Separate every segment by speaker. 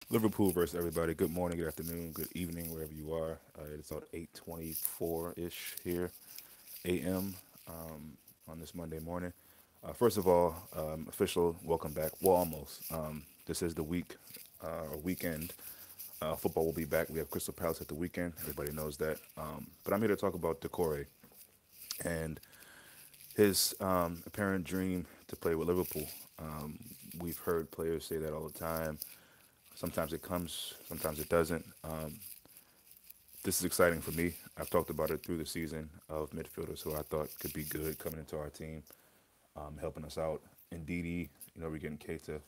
Speaker 1: Liverpool versus everybody. Good morning, good afternoon, good evening, wherever you are. It's about 8:24-ish here, a.m. On this Monday morning. First of all, official welcome back. Well, almost. This is the week or weekend. Football will be back. We have Crystal Palace at the weekend. Everybody knows that. But I'm here to talk about Doucouré and his apparent dream to play with Liverpool. We've heard players say that all the time. Sometimes it comes, sometimes it doesn't. This is exciting for me. I've talked about it through the season of midfielders who I thought could be good coming into our team, helping us out. Ndidi, we're getting Keita,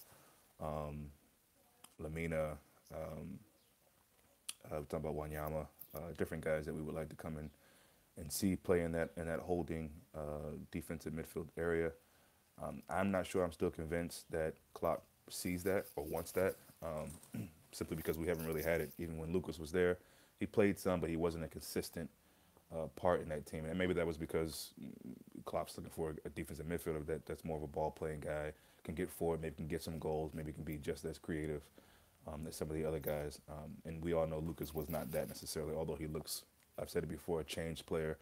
Speaker 1: Lamina, we're talking about Wanyama, different guys that we would like to come in and see play in that holding defensive midfield area. I'm not sure. I'm still convinced that Klopp sees that or wants that, simply because we haven't really had it. Even when Lucas was there, he played some, but he wasn't a consistent part in that team. And maybe that was because Klopp's looking for a defensive midfielder that's more of a ball playing guy, can get forward, maybe can get some goals, maybe can be just as creative as some of the other guys. And we all know Lucas was not that necessarily, although he looks, I've said it before, a changed player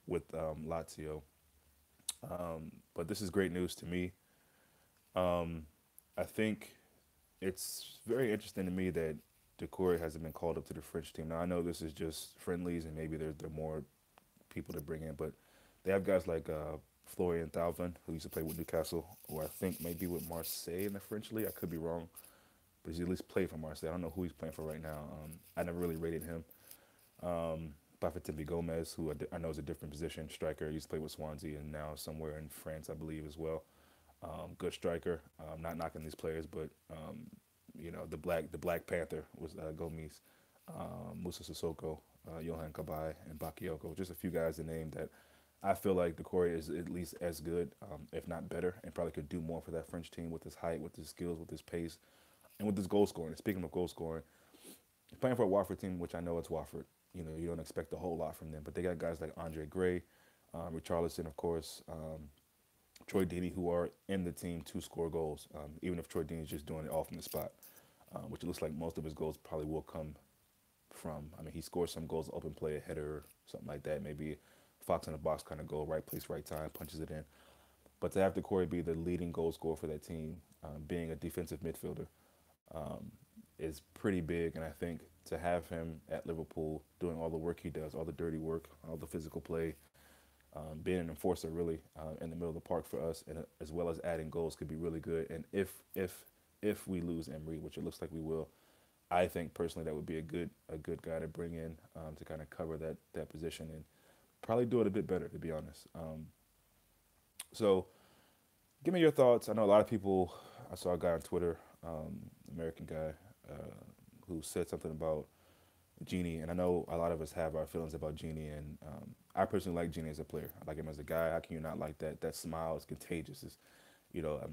Speaker 1: with Lazio. But this is great news to me. I think it's very interesting to me that Doucouré hasn't been called up to the French team. Now I know this is just friendlies and maybe there are more people to bring in, but they have guys like Florian Thauvin, who used to play with Newcastle, or I think maybe with Marseille in the French league. I could be wrong, but he's at least played for Marseille. I don't know who he's playing for right now. I never really rated him. Bafétimbi Gomez, who I know is a different position, striker. He used to play with Swansea and now somewhere in France, I believe, as well. Good striker. Not knocking these players, but the Black Panther was Gomes, Musa Sissoko, Johan Cabai, and Bakayoko. Just a few guys to name that I feel like Decore is at least as good, if not better, and probably could do more for that French team with his height, with his skills, with his pace, and with his goal scoring. And speaking of goal scoring, playing for a Watford team, which I know it's Watford, you don't expect a whole lot from them, but they got guys like Andre Gray, Richarlison, of course, Troy Deeney, who are in the team to score goals, even if Troy Deeney is just doing it off from the spot, which it looks like most of his goals probably will come from. I mean, he scores some goals, open play, a header, something like that, maybe Fox in the box kind of goal, right place, right time, punches it in. But to have Corey be the leading goal scorer for that team, being a defensive midfielder, is pretty big. And I think to have him at Liverpool doing all the work he does, all the dirty work, all the physical play, being an enforcer really in the middle of the park for us, and as well as adding goals, could be really good. And if we lose Emery, which it looks like we will, I think personally that would be a good guy to bring in to kind of cover that position and probably do it a bit better, to be honest. So give me your thoughts. I know a lot of people. I saw a guy on Twitter, American guy, who said something about Genie, and I know a lot of us have our feelings about Genie, and I personally like Genie as a player. I like him as a guy. How can you not like that? That smile is contagious.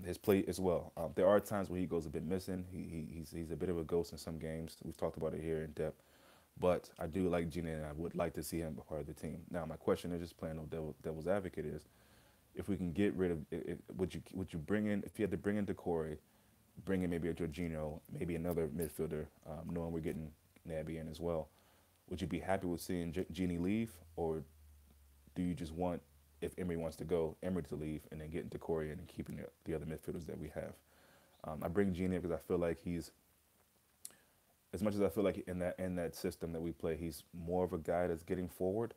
Speaker 1: His play as well. There are times where he goes a bit missing. He's a bit of a ghost in some games. We've talked about it here in depth, but I do like Genie, and I would like to see him a part of the team. Now, my question is, just playing devil's advocate, is if we can get rid of, would you bring in, if you had to bring in Decore, bring in maybe a Jorginho, maybe another midfielder, knowing we're getting Naby in as well. Would you be happy with seeing Genie leave, or do you just want, if Emery wants to go, Emery to leave and then getting Decore in and keeping the other midfielders that we have? I bring Genie because I feel like he's, as much as I feel like in that system that we play, he's more of a guy that's getting forward.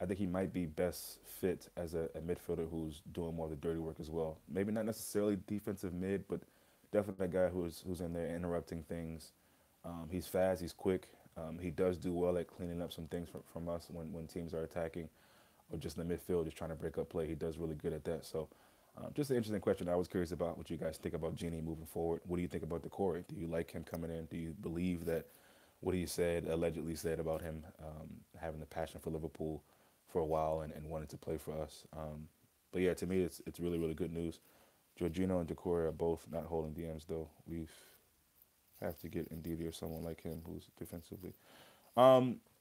Speaker 1: I think he might be best fit as a midfielder who's doing more of the dirty work as well. Maybe not necessarily defensive mid, but definitely a guy who's in there interrupting things. He's fast, he's quick. He does do well at cleaning up some things from us when teams are attacking or just in the midfield, just trying to break up play. He does really good at that. So, just an interesting question. I was curious about what you guys think about Genie moving forward. What do you think about Decore? Do you like him coming in? Do you believe that what he said, allegedly said about him having the passion for Liverpool for a while and wanted to play for us? But yeah, to me, it's really really good news. Jorginho and Decore are both not holding DMs though. We've have to get Ndidi or someone like him who's defensively.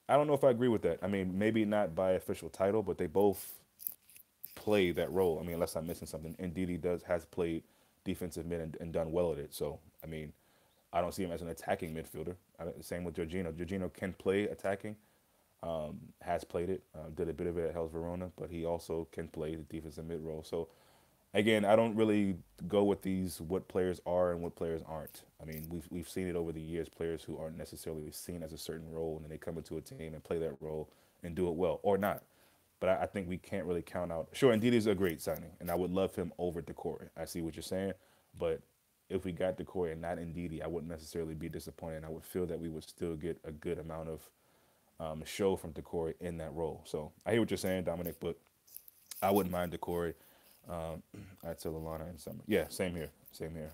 Speaker 1: I don't know if I agree with that. I mean, maybe not by official title, but they both play that role. I mean, unless I'm missing something, Ndidi has played defensive mid and done well at it. So I mean, I don't see him as an attacking midfielder. Same with Jorginho. Jorginho can play attacking, has played it, did a bit of it at Hells Verona, but he also can play the defensive mid role. So again, I don't really go with these what players are and what players aren't. I mean, we've seen it over the years, players who aren't necessarily seen as a certain role, and then they come into a team and play that role and do it well or not. But I think we can't really count out. Sure, indeed, is a great signing, and I would love him over Doucouré. I see what you're saying, but if we got Doucouré and not Ndidi, I wouldn't necessarily be disappointed. I would feel that we would still get a good amount of show from Doucouré in that role. So I hear what you're saying, Dominic, but I wouldn't mind Doucouré. I'd tell Lalana in summer. Yeah, same here. Same here.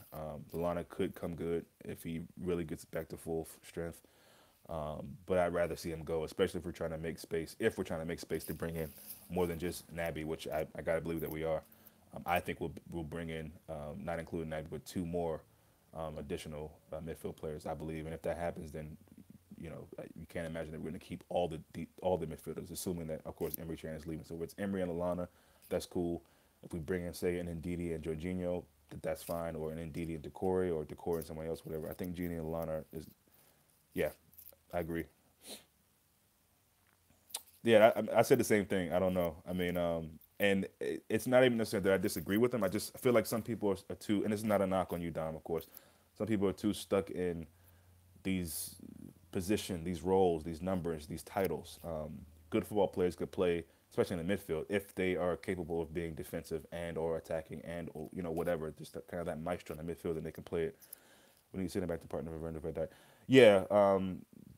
Speaker 1: Lalana could come good if he really gets back to full strength. But I'd rather see him go, especially if we're trying to make space. If we're trying to make space to bring in more than just Naby, which I gotta believe that we are. I think we'll bring in, not including Naby, but two more additional midfield players, I believe. And if that happens, then you can't imagine that we're going to keep all the midfielders, assuming that of course Emery Chan is leaving. So if it's Emery and Lalana, that's cool. If we bring in say an Ndidi and Jorginho, that's fine, or an Ndidi and Doucouré, or Doucouré and somebody else, whatever. I think Gini and Lalana is, yeah, I agree. Yeah, I said the same thing. I don't know. I mean, and it's not even necessarily that I disagree with them. I just feel like some people are too, and this is not a knock on you, Dom, of course. Some people are too stuck in these these roles, these numbers, these titles. Good football players could play, especially in the midfield, if they are capable of being defensive and or attacking and or, whatever. Just kind of that maestro in the midfield, and they can play it when you send it back to partner of that. Yeah,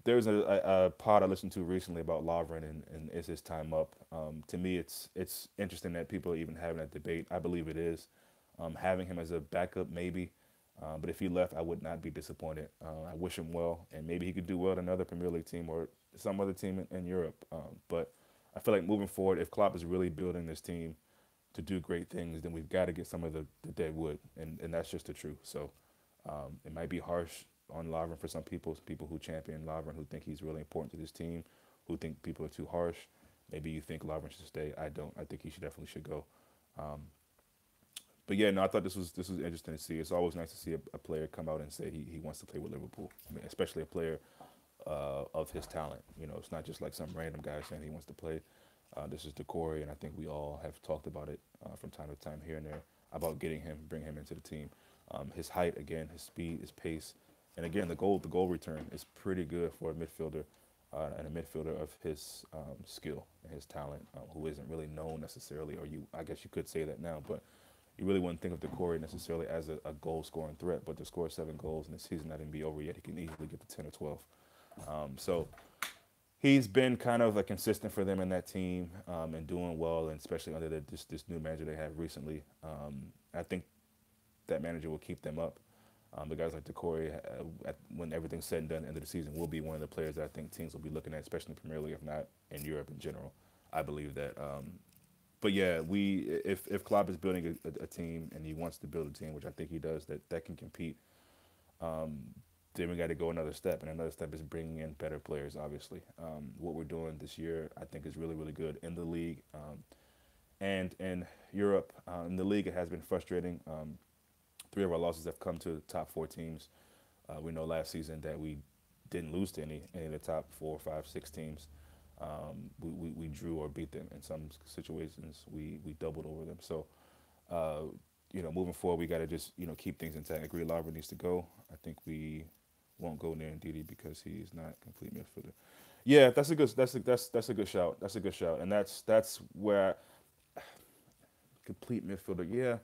Speaker 1: there's a pod I listened to recently about Lovren and is his time up. To me, it's interesting that people are even having that debate. I believe it is. Having him as a backup, maybe. But if he left, I would not be disappointed. I wish him well, and maybe he could do well at another Premier League team or some other team in Europe. But I feel like moving forward, if Klopp is really building this team to do great things, then we've got to get some of the dead wood, and that's just the truth. So it might be harsh on Lovren for some people who champion Lovren, who think he's really important to this team, who think people are too harsh. Maybe you think Lovren should stay. I don't. I think he should go. Um, but yeah, no, I thought this was interesting to see. It's always nice to see a player come out and say he wants to play with Liverpool. I mean, especially a player of his talent. It's not just like some random guy saying he wants to play. This is Doucouré, and I think we all have talked about it from time to time here and there about getting him, bring him into the team. His height, again, his speed, his pace, and again the goal return is pretty good for a midfielder and a midfielder of his skill and his talent, who isn't really known necessarily, or I guess you could say that now, but you really wouldn't think of Doucouré necessarily as a goal scoring threat, but to score 7 goals in the season not even be over yet, he can easily get to 10 or 12. So he's been kind of a consistent for them in that team and doing well, and especially under this new manager they have recently. I think that manager will keep them up. The guys like Doucouré, when everything's said and done at the end of the season, will be one of the players that I think teams will be looking at, especially in the Premier League, if not in Europe in general. I believe that. But yeah, if Klopp is building a team and he wants to build a team, which I think he does, that can compete, then we got to go another step, and another step is bringing in better players. Obviously, what we're doing this year, I think, is really really good in the league, and in Europe. In the league, it has been frustrating. 3 of our losses have come to the top 4 teams. We know last season that we didn't lose to any of the top 4, 5, 6 teams. We drew or beat them in some situations. We doubled over them. So, moving forward, we got to just keep things intact. I agree, Larver needs to go. I think we won't go near Ndidi because he's not a complete midfielder. Yeah, that's a good shout. That's a good shout, and that's where complete midfielder. Yeah,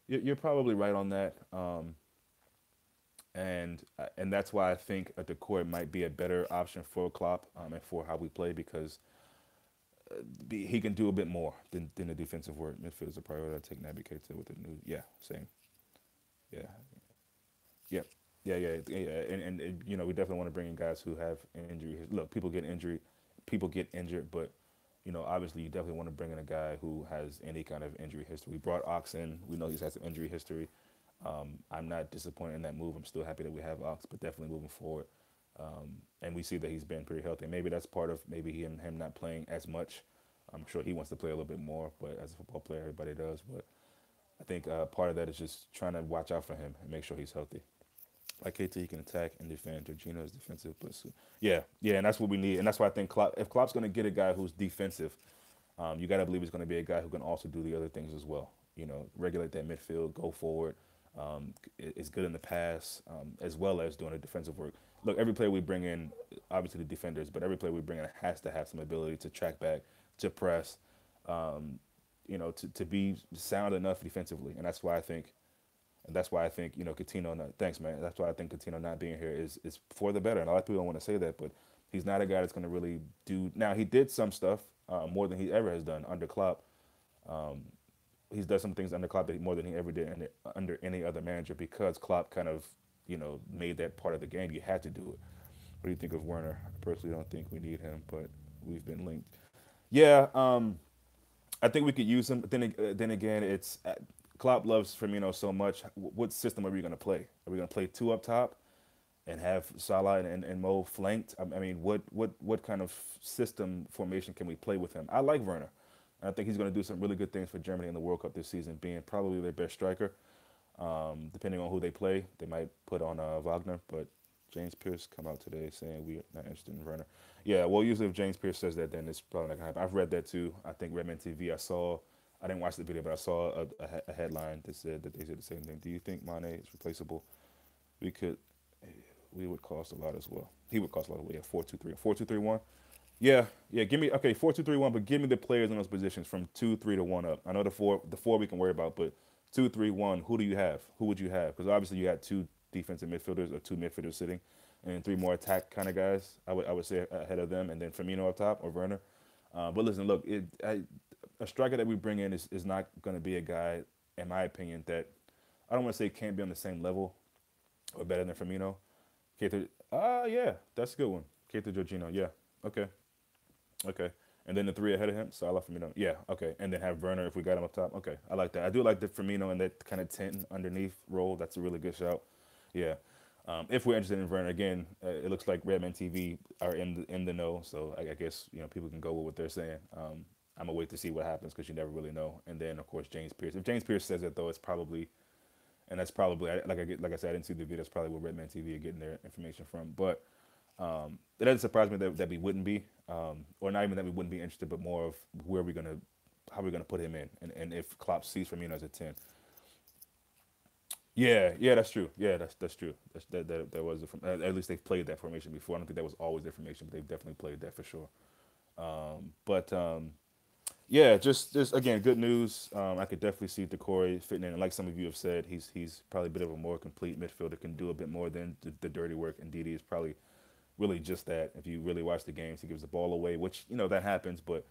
Speaker 1: you're probably right on that. And that's why I think a Doucouré might be a better option for Klopp and for how we play, because he can do a bit more than the defensive work. Midfield is a priority. I take Naby Keita with the new. Yeah, same. Yeah, yeah, yeah. And we definitely want to bring in guys who have injury. Look, people get injured, but obviously you definitely want to bring in a guy who has any kind of injury history. We brought Ox in. We know he's had some injury history. I'm not disappointed in that move. I'm still happy that we have Ox, but definitely moving forward. And we see that he's been pretty healthy. Maybe that's part of maybe him not playing as much. I'm sure he wants to play a little bit more, but as a football player, everybody does. But I think part of that is just trying to watch out for him and make sure he's healthy. Like KT, he can attack and defend. Jorginho is defensive, but yeah, yeah, and that's what we need. And that's why I think Klopp, if Klopp's going to get a guy who's defensive, you got to believe he's going to be a guy who can also do the other things as well. Regulate that midfield, go forward. Is good in the pass, as well as doing the defensive work. Look, every player we bring in, obviously the defenders, but every player we bring in has to have some ability to track back, to press, to be sound enough defensively. And that's why I think Coutinho. Not, thanks, man. That's why I think Coutinho not being here is for the better. And a lot of people don't want to say that, but he's not a guy that's going to really do. Now he did some stuff more than he ever has done under Klopp. He's done some things under Klopp more than he ever did under any other manager because Klopp kind of made that part of the game. You had to do it. What do you think of Werner? I personally don't think we need him, but we've been linked. Yeah, I think we could use him. But then again, it's Klopp loves Firmino so much. What system are we going to play? Are we going to play two up top and have Salah and Mo flanked? I mean, what kind of system formation can we play with him? I like Werner. I think he's going to do some really good things for Germany in the World Cup this season, being probably their best striker. Depending on who they play, they might put on Wagner, but James Pierce come out today saying we're not interested in Werner. Yeah, well, usually if James Pierce says that, then it's probably not going to happen. I've read that too. I think Redman TV, I didn't watch the video, but I saw a headline that said that they said the same thing. Do you think Mane is replaceable? We could, we would cost a lot as well. He would cost a lot. We have 4-2-3, 4-2-3-1. Yeah, yeah. Give me 4-2-3-1, but give me the players in those positions from 2-3 to 1 up. I know the four we can worry about, but 2-3-1. Who do you have? Who would you have? Because obviously you had two defensive midfielders or two midfielders sitting, and then three more attack kind of guys. I would say ahead of them, and then Firmino up top or Werner. But listen, look, a striker that we bring in is not going to be a guy, in my opinion, that I don't want to say can't be on the same level or better than Firmino. Keita, yeah, that's a good one. Keita Jorginho, yeah, okay. Okay. And then the three ahead of him, Salah, Firmino. Yeah, okay. And then have Werner if we got him up top. Okay, I like that. I do like the Firmino and that kind of 10 underneath role. That's a really good shout. Yeah. If we're interested in Werner, again, it looks like Redman TV are in the know, so I guess people can go with what they're saying. I'm gonna wait to see what happens because you never really know. And then of course James Pierce. If James Pierce says it though, it's probably, and that's probably like I said, I didn't see the video. That's probably where Redman TV are getting their information from. But it doesn't surprise me that we wouldn't be, or not even that we wouldn't be interested, but more of how we're gonna put him in, and if Klopp sees Firmino as a 10. Yeah, yeah, that's true. Yeah, that's true. That was at least they've played that formation before. I don't think that was always their formation, but they've definitely played that for sure. But yeah, just again, good news. I could definitely see Doucouré fitting in, and like some of you have said, he's probably a bit of a more complete midfielder, can do a bit more than the dirty work. And Didi is probably really just that. If you really watch the games, he gives the ball away, which that happens, but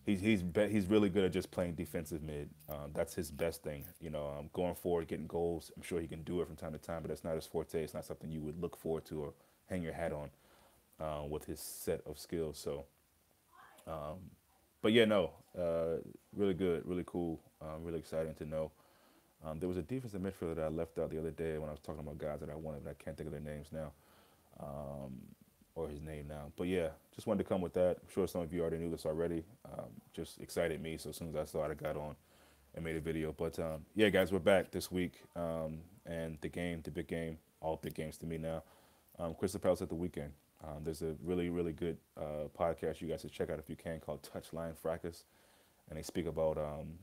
Speaker 1: he's really good at just playing defensive mid. That's his best thing. Going forward, getting goals. I'm sure he can do it from time to time, but that's not his forte. It's not something you would look forward to or hang your hat on with his set of skills. So, but yeah, no, really good, really cool, really exciting to know. There was a defensive midfielder that I left out the other day when I was talking about guys that I wanted, but I can't think of their names now. Or his name now. But yeah, just wanted to come with that. I'm sure some of you already knew this already. Just excited me. So as soon as I saw it, I got on and made a video. But yeah, guys, we're back this week. And the big game, all big games to me now. Crystal Palace at the weekend. There's a really, really good podcast you guys should check out if you can called Touchline Fracas. And they speak about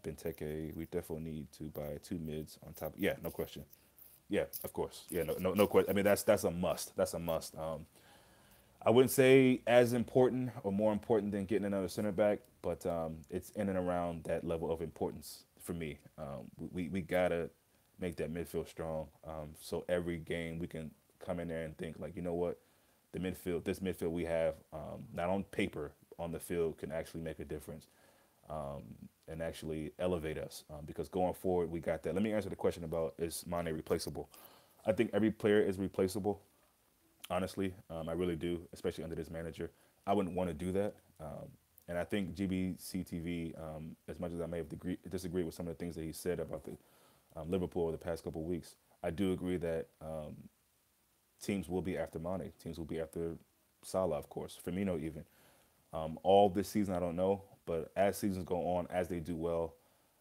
Speaker 1: Benteke. We definitely need to buy two mids on top. Yeah, no question. Yeah, of course. Yeah, no question. I mean, that's a must. That's a must. I wouldn't say as important or more important than getting another center back, but it's in and around that level of importance for me. We gotta make that midfield strong. So every game we can come in there and think like, you know what, this midfield we have, not on paper, on the field, can actually make a difference and actually elevate us. Because going forward, we got that. Let me answer the question about is Mane replaceable. I think every player is replaceable. Honestly, I really do, especially under this manager. I wouldn't want to do that. And I think GBCTV, as much as I may have disagreed with some of the things that he said about the Liverpool over the past couple of weeks, I do agree that teams will be after Mane. Teams will be after Salah, of course, Firmino even. All this season, I don't know, but as seasons go on, as they do well,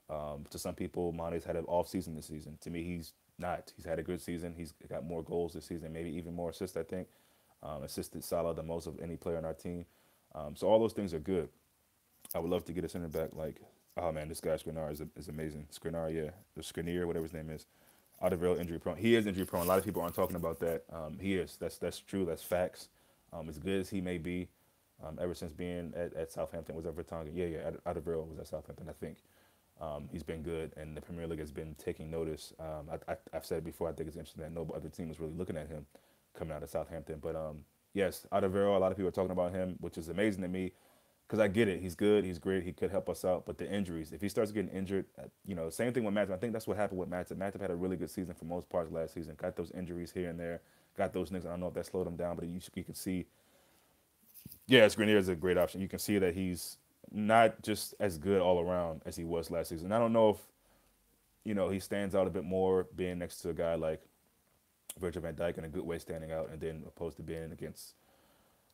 Speaker 1: to some people, Mane's had an off season this season. To me, he's not. He's had a good season. He's got more goals this season, maybe even more assists, I think. Assisted Salah the most of any player on our team. So all those things are good. I would love to get a center back like, oh man, this guy Skriniar is amazing. Skriniar, yeah, the Skriniar, whatever his name is. Alderweireld injury prone. He is injury prone. A lot of people aren't talking about that. He is. That's true. That's facts. As good as he may be, ever since being at Southampton, was that Vertonghen? Yeah. Alderweireld was at Southampton, I think. He's been good, and the Premier League has been taking notice. I've said it before. I think it's interesting that no other team is really looking at him coming out of Southampton. But yes, Alderweireld. A lot of people are talking about him, which is amazing to me because I get it. He's good. He's great. He could help us out. But the injuries, if he starts getting injured, same thing with Matip. I think that's what happened with Matip. Matip had a really good season for most parts last season. Got those injuries here and there. Got those nicks. I don't know if that slowed him down, but you can see. Yeah, Skriniar is a great option. You can see that he's not just as good all around as he was last season. I don't know if he stands out a bit more being next to a guy like Virgil van Dijk in a good way standing out, and then opposed to being against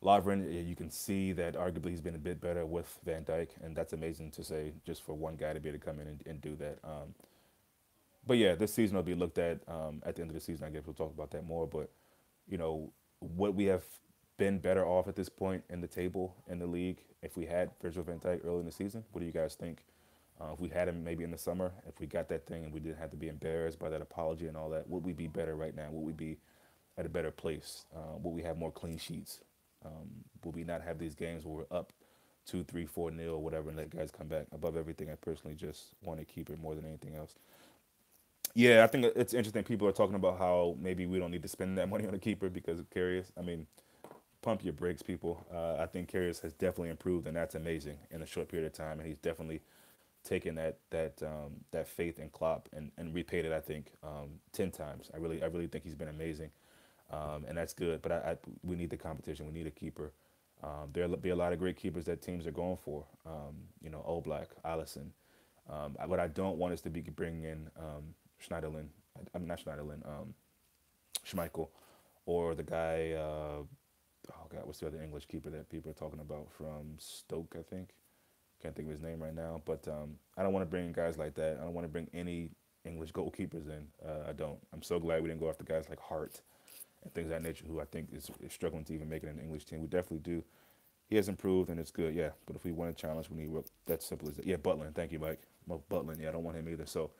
Speaker 1: Lovren. You can see that arguably he's been a bit better with Van Dijk, and that's amazing to say just for one guy to be able to come in and do that. But yeah, this season will be looked at the end of the season. I guess we'll talk about that more. But what we have been better off at this point in the table in the league if we had Virgil van Dijk early in the season. What do you guys think? If we had him maybe in the summer, if we got that thing and we didn't have to be embarrassed by that apology and all that, would we be better right now? Would we be at a better place? Would we have more clean sheets? Would we not have these games where we're up 2, 3, 4-0 or whatever and let guys come back? Above everything, I personally just want to keep it more than anything else. Yeah, I think it's interesting. People are talking about how maybe we don't need to spend that money on a keeper because of Karius. I mean, pump your brakes, people. I think Karius has definitely improved, and that's amazing in a short period of time. And he's definitely taken that faith in Klopp and repaid it. I think 10 times. I really think he's been amazing, and that's good. But we need the competition. We need a keeper. There'll be a lot of great keepers that teams are going for. Oblak, Alisson. What I don't want is to be bringing in Schneiderlin. I'm not Schneiderlin. Schmeichel, or the guy. Oh God, what's the other English keeper that people are talking about from Stoke? I think. Can't think of his name right now. But I don't want to bring in guys like that. I don't want to bring any English goalkeepers in. I don't. I'm so glad we didn't go after guys like Hart and things of that nature, who I think is struggling to even make it in the English team. We definitely do. He has improved, and it's good, yeah. But if we want a challenge, we need work. That's simple as that. Yeah, Butland. Thank you, Mike. Butland. Yeah, I don't want him either. So,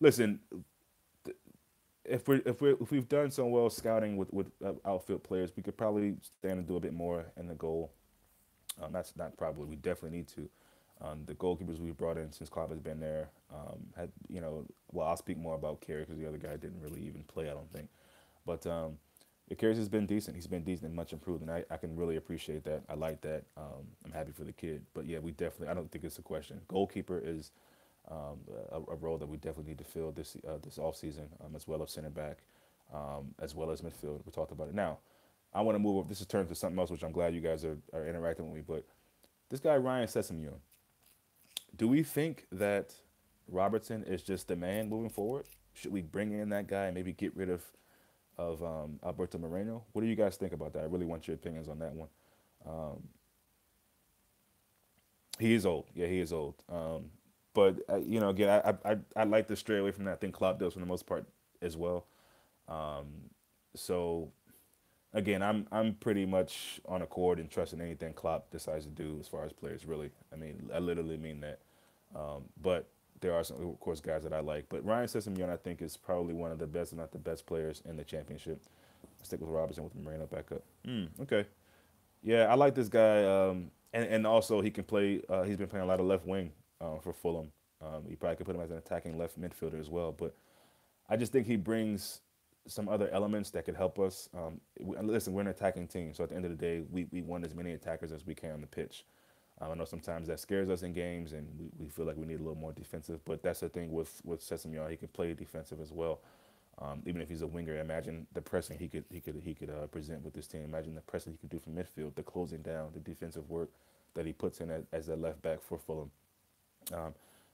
Speaker 1: listen, if we've done so well scouting with outfield players, we could probably stand and do a bit more in the goal. That's not probably. We definitely need to. The goalkeepers we've brought in since Klopp has been there well, I'll speak more about Carey because the other guy didn't really even play, I don't think. But Carey has been decent. He's been decent and much improved, and I can really appreciate that. I like that. I'm happy for the kid. But yeah, I don't think it's a question. Goalkeeper is a role that we definitely need to fill this offseason, as well as center back, as well as midfield. We talked about it. Now, I want to move over. This is turned to something else, which I'm glad you guys are interacting with me. But this guy, Ryan Sessegnon, do we think that Robertson is just the man moving forward? Should we bring in that guy and maybe get rid of Alberto Moreno? What do you guys think about that? I really want your opinions on that one. He is old. Yeah, he is old. But again, I'd like to stray away from that. I think Klopp does for the most part as well. So again, I'm pretty much on accord and trusting anything Klopp decides to do as far as players. Really, I mean, I literally mean that. But there are some, of course, guys that I like. But Ryan Sessegnon, I think, is probably one of the best, if not the best, players in the championship. I'll stick with Robertson with Moreno back up. Okay. Yeah, I like this guy. And also he can play. He's been playing a lot of left wing for Fulham. You probably could put him as an attacking left midfielder as well. But I just think he brings some other elements that could help us. Listen, we're an attacking team, so at the end of the day, we want as many attackers as we can on the pitch. I know sometimes that scares us in games, and we feel like we need a little more defensive. But that's the thing with Sessegnon. He can play defensive as well. Even if he's a winger, imagine the pressing he could present with this team. Imagine the pressing he could do from midfield, the closing down, the defensive work that he puts in as a left back for Fulham.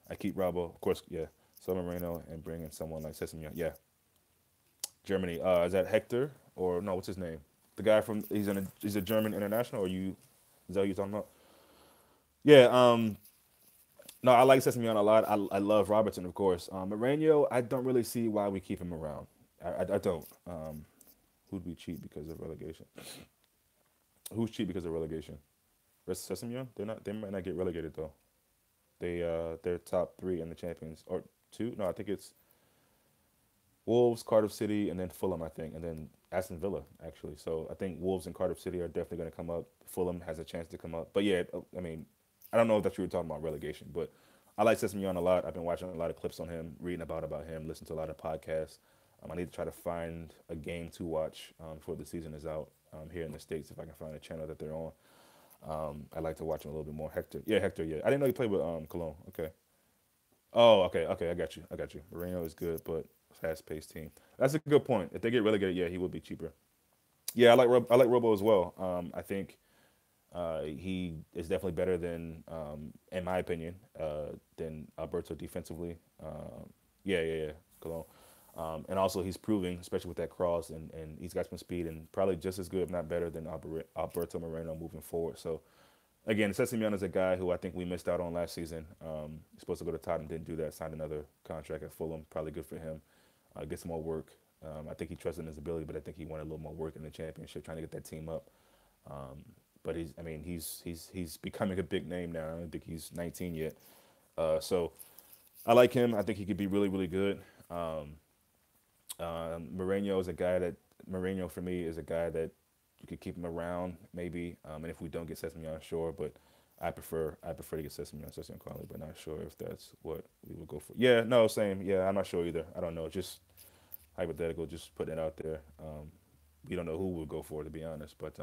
Speaker 1: I keep Robbo, of course, yeah, San Marino, and bring in someone like Sessegnon. Yeah, Germany. Is that Hector or no? What's his name? The guy from he's a German international. Or is that what you're talking about? Yeah. No, I like Sesame a lot. I love Robertson, of course. Mourinho, I don't really see why we keep him around. I don't. Who'd we cheat because of relegation? Who's cheat because of relegation? Sesame? They're not. They might not get relegated though. They're top three in the champions or two. No, I think it's Wolves, Cardiff City, and then Fulham. I think, and then Aston Villa actually. So I think Wolves and Cardiff City are definitely going to come up. Fulham has a chance to come up. But yeah, I mean, I don't know that you were talking about relegation, but I like Sesame a lot. I've been watching a lot of clips on him, reading about him, listening to a lot of podcasts. I need to try to find a game to watch before the season is out here in the states if I can find a channel that they're on. I like to watch him a little bit more. Hector, yeah, Hector, yeah. I didn't know he played with Cologne. Okay. Oh, okay. I got you. I got you. Moreno is good, but fast-paced team. That's a good point. If they get relegated, yeah, he will be cheaper. Yeah, I like Robo as well. I think he is definitely better than, in my opinion, than Alberto defensively. Yeah. Cologne. And also he's proving, especially with that cross, and he's got some speed and probably just as good, if not better, than Alberto Moreno moving forward. So again, Sessegnon is a guy who I think we missed out on last season. He's supposed to go to Tottenham, didn't do that. Signed another contract at Fulham, probably good for him. Get some more work. I think he trusted in his ability, but I think he wanted a little more work in the championship, trying to get that team up. But he's becoming a big name now. I don't think he's 19 yet. So I like him. I think he could be really, really good. Mourinho is a guy that Mourinho for me is a guy that you could keep him around maybe. And if we don't get Sesame on, sure. But I prefer to get Sesame Conley, but not sure if that's what we would go for. Yeah, no, same. Yeah, I'm not sure either. I don't know. Just hypothetical. Just putting it out there. We don't know who we'll go for to be honest, but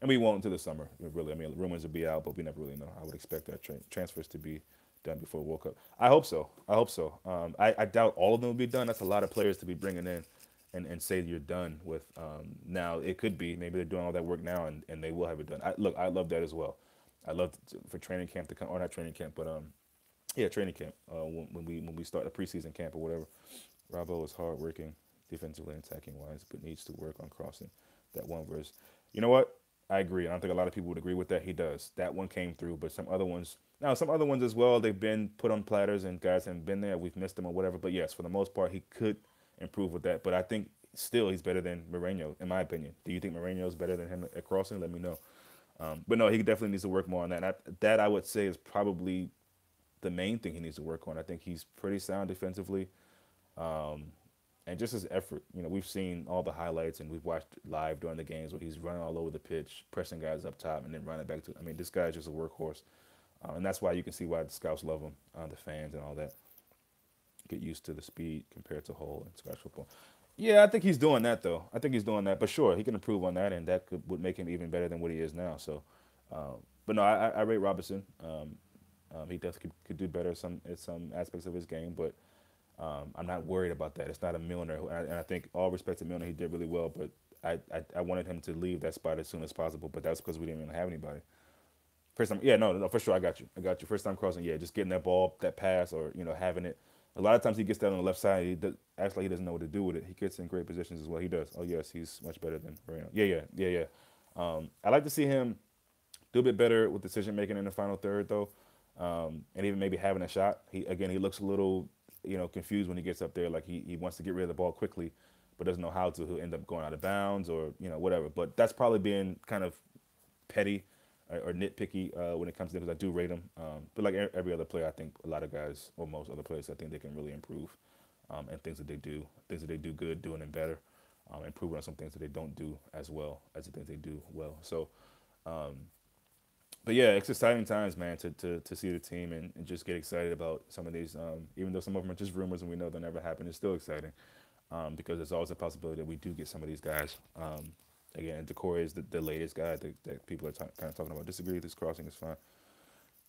Speaker 1: and we won't until the summer. Really, I mean, rumors will be out, but we never really know. I would expect that transfers to be done before World Cup. I hope so. I hope so. I doubt all of them will be done. That's a lot of players to be bringing in, and say you're done with. Now it could be maybe they're doing all that work now, and they will have it done. Look, I love that as well. I love for training camp to come, or not training camp, but yeah, training camp. When we start a preseason camp or whatever. Robbo is hardworking, defensively and attacking wise, but needs to work on crossing. That one verse. You know what? I agree. I don't think a lot of people would agree with that. He does. That one came through, but some other ones as well, they've been put on platters and guys haven't been there. We've missed them or whatever. But yes, for the most part, he could improve with that. But I think still he's better than Mourinho, in my opinion. Do you think Mourinho is better than him at crossing? Let me know. But no, he definitely needs to work more on that. That I would say is probably the main thing he needs to work on. I think he's pretty sound defensively. Um, and just his effort. We've seen all the highlights and we've watched live during the games where he's running all over the pitch, pressing guys up top, and then running back to. I mean, this guy's just a workhorse, and that's why you can see why the scouts love him, the fans and all that. Get used to the speed compared to Hull and Scottish football. Yeah, I think he's doing that though. I think he's doing that, but sure, he can improve on that, and would make him even better than what he is now. So, but no, I rate Robertson. He definitely could do better some in some aspects of his game, but I'm not worried about that. It's not a Milner, and I think all respect to Milner, he did really well. But I wanted him to leave that spot as soon as possible. But that's because we didn't really have anybody. First time, yeah, no, for sure, I got you. I got you. First time crossing, yeah, just getting that ball, that pass, or having it. A lot of times he gets that on the left side. Acts like he doesn't know what to do with it. He gets in great positions as well. He does. Oh yes, he's much better than Moreno. Yeah. I like to see him do a bit better with decision making in the final third though, and even maybe having a shot. He looks a little confused when he gets up there. Like he wants to get rid of the ball quickly, but doesn't know how to. He'll end up going out of bounds or whatever. But that's probably being kind of petty or nitpicky when it comes to because I do rate him. But like every other player, I think a lot of guys or most other players, I think they can really improve. And things that they do good, doing them better, improving on some things that they don't do as well as the things they do well. So, but yeah, it's exciting times, man, to see the team and just get excited about some of these. Even though some of them are just rumors and we know they'll never happen, it's still exciting because there's always a possibility that we do get some of these guys. Again, Doucouré is the latest guy that people are kind of talking about. Disagree, this crossing is fine.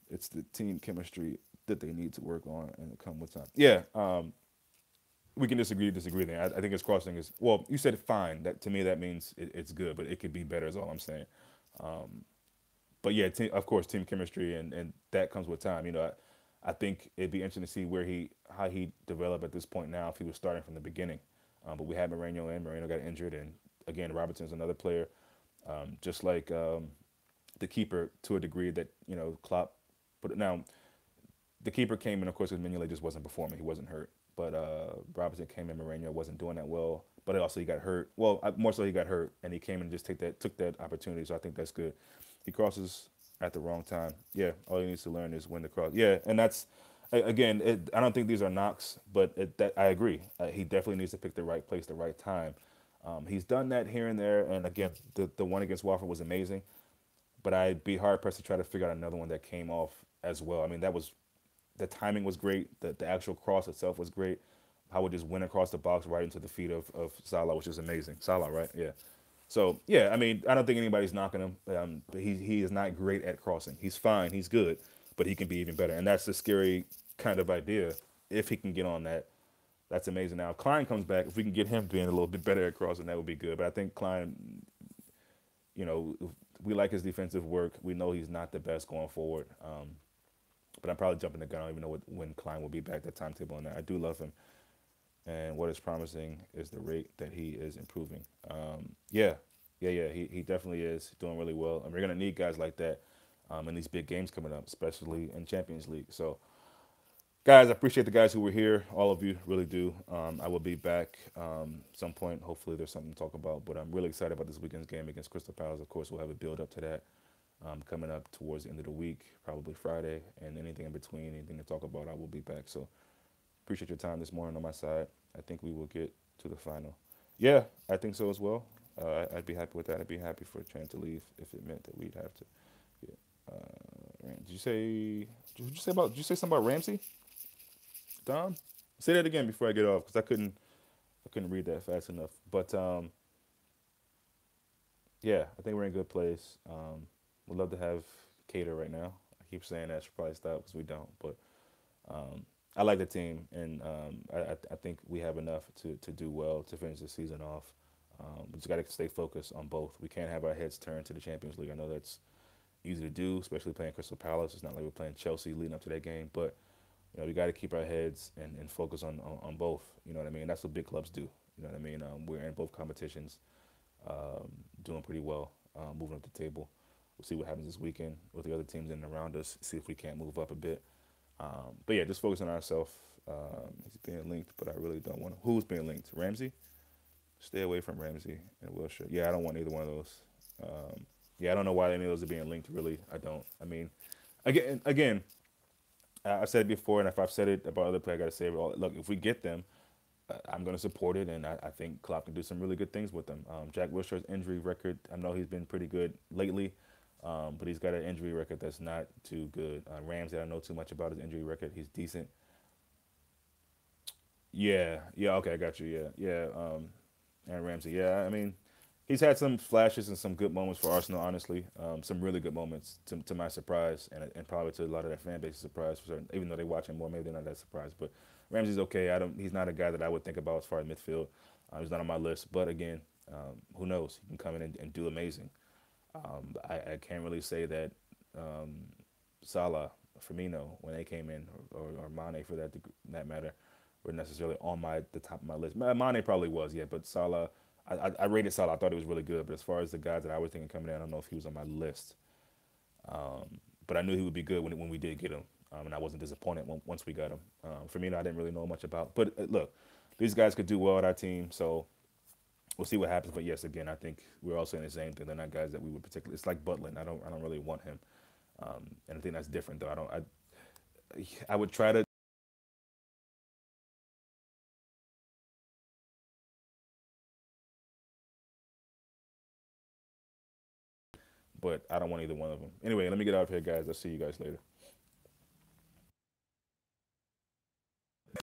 Speaker 1: It's the team chemistry that they need to work on and come with time. Yeah, we can disagree there. I think his crossing is well. You said fine. That to me that means it's good, but it could be better. Is all I'm saying. But yeah, of course, team chemistry and that comes with time. I think it'd be interesting to see how he developed at this point now if he was starting from the beginning. But we had Moreno in. Moreno got injured, and again, Robertson's another player, just like the keeper to a degree that Klopp. But now The keeper came in, of course, because Mignolet just wasn't performing. He wasn't hurt. But Robinson came in. Moreno wasn't doing that well. But also he got hurt. Well, more so he got hurt, and he came and just took that opportunity. So I think that's good. He crosses at the wrong time. Yeah, all he needs to learn is when to cross. Yeah, and that's again. I don't think these are knocks, but I agree. He definitely needs to pick the right place, the right time. He's done that here and there, and again, the one against Wofford was amazing. But I'd be hard pressed to try to figure out another one that came off as well. I mean, that was the timing was great. The actual cross itself was great. How it just went across the box right into the feet of Salah, which is amazing. Salah, right? Yeah. So yeah, I mean, I don't think anybody's knocking him. But he is not great at crossing. He's fine. He's good, but he can be even better. And that's the scary kind of idea. If he can get on that, that's amazing. Now, if Klein comes back. If we can get him being a little bit better at crossing, that would be good. But I think Klein, we like his defensive work. We know he's not the best going forward. But I'm probably jumping the gun. I don't even know when Klein will be back. The timetable on that. I do love him, and what is promising is the rate that he is improving. Yeah, yeah. He definitely is doing really well, and we're gonna need guys like that in these big games coming up, especially in Champions League. So, guys, I appreciate the guys who were here. All of you really do. I will be back some point. Hopefully, there's something to talk about. But I'm really excited about this weekend's game against Crystal Palace. Of course, we'll have a build up to that coming up towards the end of the week, probably Friday, and anything in between, anything to talk about, I will be back. So appreciate your time this morning on my side. I think we will get to the final. Yeah, I think so as well. I'd be happy with that. I'd be happy for Trent to leave if it meant that we'd have to. Get, did you say? Did you say something about Ramsey? Dom? Say that again before I get off because I couldn't read that fast enough. But yeah, I think we're in a good place. Would love to have Cater right now. I keep saying that. I should probably stop because we don't. But I like the team, and I think we have enough to do well to finish the season off. We just got to stay focused on both. We can't have our heads turned to the Champions League. I know that's easy to do, especially playing Crystal Palace. It's not like we're playing Chelsea leading up to that game, but we got to keep our heads and focus on both. You know what I mean? That's what big clubs do. You know what I mean? We're in both competitions, doing pretty well, moving up the table. We'll see what happens this weekend with the other teams in and around us. See if we can't move up a bit. But yeah, just focus on ourselves. He's being linked, but I really don't want to. Who's being linked? Ramsey? Stay away from Ramsey and Wilshire. Yeah, I don't want either one of those. Yeah, I don't know why any of those are being linked. Really, I don't. I mean, again, I've said it before, and if I've said it about other players, I got to say it. Look, if we get them, I'm going to support it, and I think Klopp can do some really good things with them. Jack Wilshire's injury record, I know he's been pretty good lately, but he's got an injury record that's not too good. Ramsey, I don't know too much about his injury record. He's decent. Yeah, okay, I got you. Yeah. And Ramsey, yeah, I mean, he's had some flashes and some good moments for Arsenal, honestly. Some really good moments to my surprise, and probably to a lot of their fan base's surprise, for certain, even though they watch him more, maybe they're not that surprised. But Ramsey's okay. He's not a guy that I would think about as far as midfield. He's not on my list, but again, who knows? He can come in and do amazing. I can't really say that Salah, Firmino, when they came in, or Mane for that matter, were necessarily on the top of my list. Mane probably was, yeah, but Salah, I rated Salah. I thought he was really good, but as far as the guys that I was thinking coming in, I don't know if he was on my list. But I knew he would be good when we did get him, and I wasn't disappointed once we got him. Firmino, I didn't really know much about, but look, these guys could do well at our team, so we'll see what happens. But yes, again, I think we're all saying the same thing. They're not guys that we would particularly. It's like Butland. I don't really want him. And I think that's different though. I would try to, but I don't want either one of them. Anyway, let me get out of here, guys. I'll see you guys later.